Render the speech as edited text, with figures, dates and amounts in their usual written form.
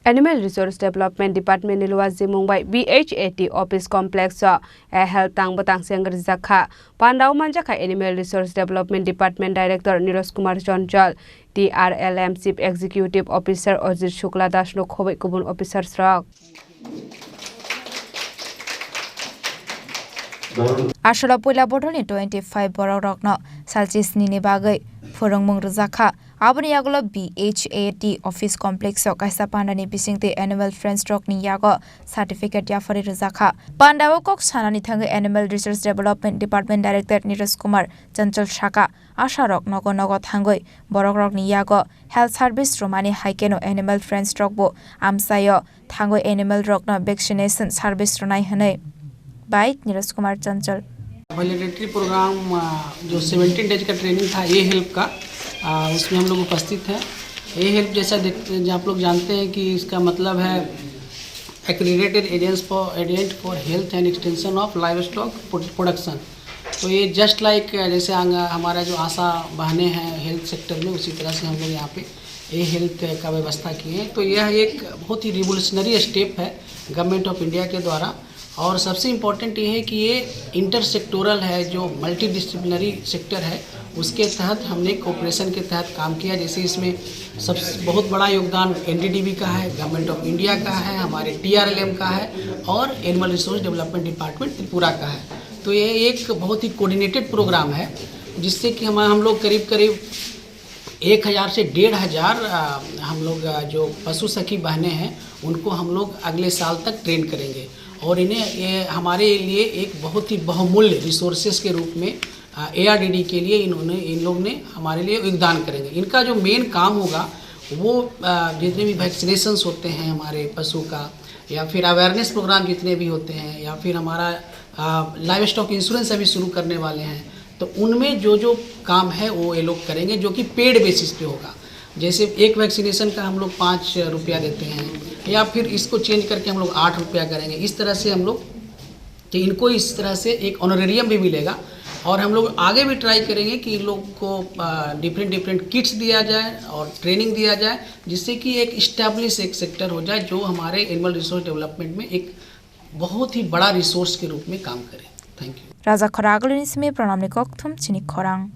Animal Resource Development Department ni luwazi Mumbai BHAT Office Complex health tang batang sengger zakha Pandau manjaka Animal Resource Development Department Director Nirosh Kumar Chanchal TRLM Chief Executive Officer Ajit Shukla Das no khobai kubun officer srak Ashola poila bodoni 25 borok rokno salchis ni bagai forongmung rjakha aboni yagulo BHAT Office Complex kaisa pandani bisingte Animal Friends Rock ni yago certificate yafari rjakha Pandao kok sanani thangai Animal Resource Development Department Director Nirosh Kumar Chanchal Shaka Asha rok nogo thangoi borok rok ni yago health service romani haikeno Animal Friends Rock bo amsayo thangoi animal rock no vaccination service ronai hanai by निरोश Kumar Chanchal. Validity programme जो 17 days का training था ये help का उसमें हम लोग उपस्थित हैं। ये हेल्प जैसा आप लोग जानते हैं कि इसका मतलब है accredited agent for health and extension of live stock production. तो ये जस्ट लाइक जैसे हमारा जो आशा बहनें हैं हेल्थ सेक्टर में उसी तरह से हम लोग यहाँ पे ये हेल्थ का व्यवस्था किए हैं। तो यह एक बहुत ही रिवोल्यूशनरी स्टेप है गवर्नमेंट ऑफ इंडिया के द्वारा और सबसे इम्पॉर्टेंट ये है कि ये इंटर सेक्टोरल है जो मल्टी डिसिप्लिनरी सेक्टर है उसके तहत हमने कोऑपरेशन के तहत काम किया। जैसे इसमें सब बहुत बड़ा योगदान NDDB का है, गवर्नमेंट ऑफ इंडिया का है, हमारे TRLM का है और animal resource development department Tripura का है। तो ये एक बहुत ही कोऑर्डिनेटेड प्रोग्राम है जिससे कि हम लोग करीब 1000 से 1500 हम लोग जो पशु सखी बहनें हैं उनको हम लोग अगले साल तक ट्रेन करेंगे और इन्हें ये हमारे लिए एक बहुत ही बहुमूल्य रिसोर्सेज के रूप में ARDD के लिए इन लोग ने हमारे लिए योगदान करेंगे। इनका जो मेन काम होगा वो जितने भी वैक्सीनेशंस होते हैं हमारे पशु का या फिर अवेयरनेस प्रोग्राम जितने भी होते हैं या फिर हमारा लाइव स्टॉक इंश्योरेंस अभी शुरू करने वाले हैं तो उनमें जो काम है वो ये लोग करेंगे जो कि पेड बेसिस पे होगा। जैसे एक वैक्सीनेशन का हम लोग 5 रुपया देते हैं या फिर इसको चेंज करके हम लोग 8 रुपया करेंगे। इस तरह से हम लोग तो इनको इस तरह से एक ऑनरेरियम भी मिलेगा और हम लोग आगे भी ट्राई करेंगे कि इन लोग को डिफरेंट किट्स दिया जाए और ट्रेनिंग दिया जाए जिससे कि एक इस्टेब्लिश एक सेक्टर हो जाए जो हमारे एनिमल रिसोर्स डेवलपमेंट में एक बहुत ही बड़ा रिसोर्स के रूप में काम करे। Thank you. राजा खरागलिनी में प्रणाम निकोक थुम चिनी खरांग।